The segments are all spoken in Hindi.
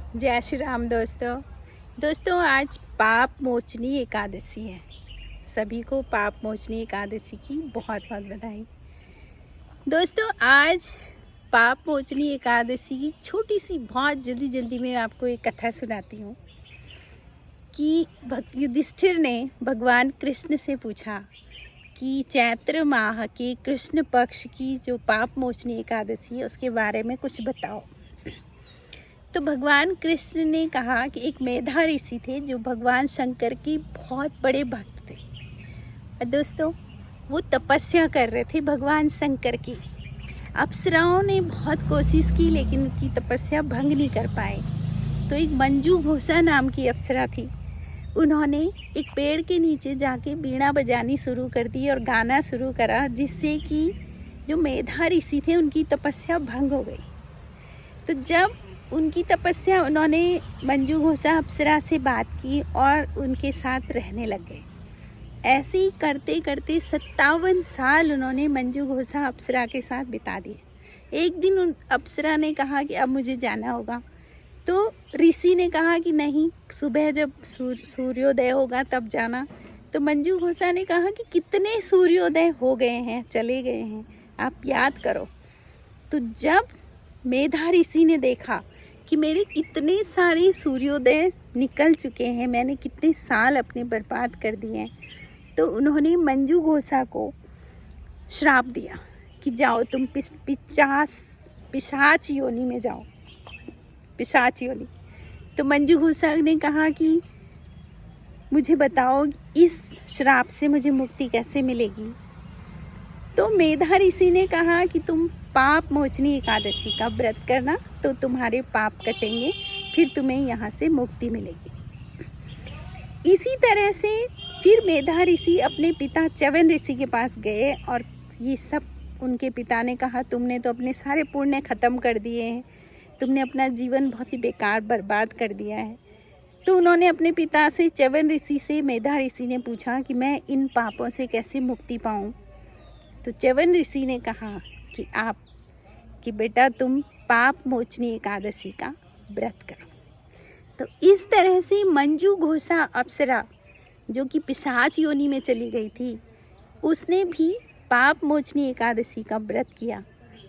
जय श्री राम दोस्तों आज पाप मोचनी एकादशी है। सभी को पाप मोचनी एकादशी की बहुत बहुत बधाई। दोस्तों आज पाप मोचनी एकादशी की छोटी सी बहुत जल्दी में आपको एक कथा सुनाती हूँ कि युधिष्ठिर ने भगवान कृष्ण से पूछा कि चैत्र माह के कृष्ण पक्ष की जो पाप मोचनी एकादशी है उसके बारे में कुछ बताओ। तो भगवान कृष्ण ने कहा कि एक मेधा ऋषि थे जो भगवान शंकर के बहुत बड़े भक्त थे। और दोस्तों वो तपस्या कर रहे थे भगवान शंकर की। अप्सराओं ने बहुत कोशिश की लेकिन उनकी तपस्या भंग नहीं कर पाए। तो एक मंजू घोषा नाम की अप्सरा थी। उन्होंने एक पेड़ के नीचे जाके बीड़ा बजानी शुरू कर दी और गाना शुरू करा, जिससे कि जो मेधा ऋषि थे उनकी तपस्या भंग हो गई। तो जब उनकी तपस्या उन्होंने मंजू घोषा अप्सरा से बात की और उनके साथ रहने लग गए। ऐसे ही करते करते 57 साल उन्होंने मंजू घोषा अप्सरा के साथ बिता दिए। एक दिन उन अप्सरा ने कहा कि अब मुझे जाना होगा। तो ऋषि ने कहा कि नहीं, सुबह जब सूर्योदय होगा तब जाना। तो मंजू घोषा ने कहा कि कितने सूर्योदय हो गए हैं, चले गए हैं, आप याद करो। तो जब मेधा ऋषि ने देखा कि मेरे इतने सारे सूर्योदय निकल चुके हैं, मैंने कितने साल अपने बर्बाद कर दिए हैं, तो उन्होंने मंजू घोषा को श्राप दिया कि जाओ तुम पिशाच योनि में जाओ, पिशाच योनि। तो मंजू घोषा ने कहा कि मुझे बताओ इस श्राप से मुझे मुक्ति कैसे मिलेगी। तो मेधा ऋषि ने कहा कि तुम पाप मोचनी एकादशी का व्रत करना तो तुम्हारे पाप कटेंगे, फिर तुम्हें यहाँ से मुक्ति मिलेगी। इसी तरह से फिर मेधा ऋषि अपने पिता च्यवन ऋषि के पास गए और ये सब उनके पिता ने कहा तुमने तो अपने सारे पुण्य खत्म कर दिए हैं, तुमने अपना जीवन बहुत ही बेकार बर्बाद कर दिया है। तो उन्होंने अपने पिता से च्यवन ऋषि से मेधा ऋषि ने पूछा कि मैं इन पापों से कैसे मुक्ति पाऊँ। तो च्यवन ऋषि ने कहा कि बेटा तुम पाप मोचनी एकादशी का व्रत करो। तो इस तरह से मंजू घोषा अप्सरा जो कि पिशाच योनि में चली गई थी, उसने भी पाप मोचनी एकादशी का व्रत किया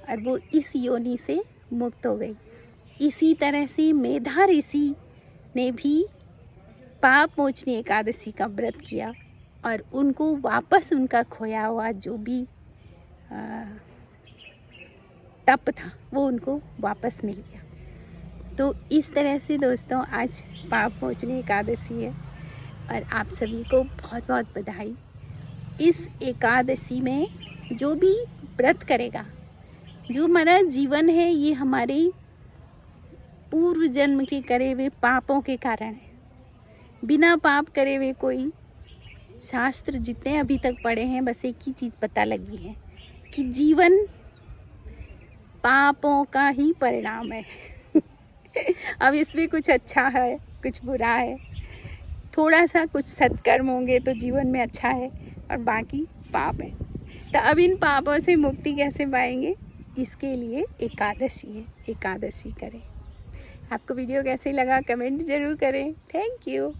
और वो इस योनि से मुक्त हो गई। इसी तरह से मेधा ऋषि ने भी पाप मोचनी एकादशी का व्रत किया और उनको वापस उनका खोया हुआ जो भी तप था वो उनको वापस मिल गया। तो इस तरह से दोस्तों आज पाप मोचनी एकादशी है और आप सभी को बहुत बहुत बधाई। इस एकादशी में जो भी व्रत करेगा, जो हमारा जीवन है ये हमारे पूर्व जन्म के करे हुए पापों के कारण है। बिना पाप करे हुए कोई शास्त्र जितने अभी तक पढ़े हैं बस एक ही चीज़ पता लगी है कि जीवन पापों का ही परिणाम है। अब इसमें कुछ अच्छा है, कुछ बुरा है, थोड़ा सा कुछ सत्कर्म होंगे तो जीवन में अच्छा है और बाकी पाप है। तो अब इन पापों से मुक्ति कैसे पाएंगे, इसके लिए एकादशी है, एकादशी करें। आपको वीडियो कैसे लगा कमेंट ज़रूर करें। Thank you.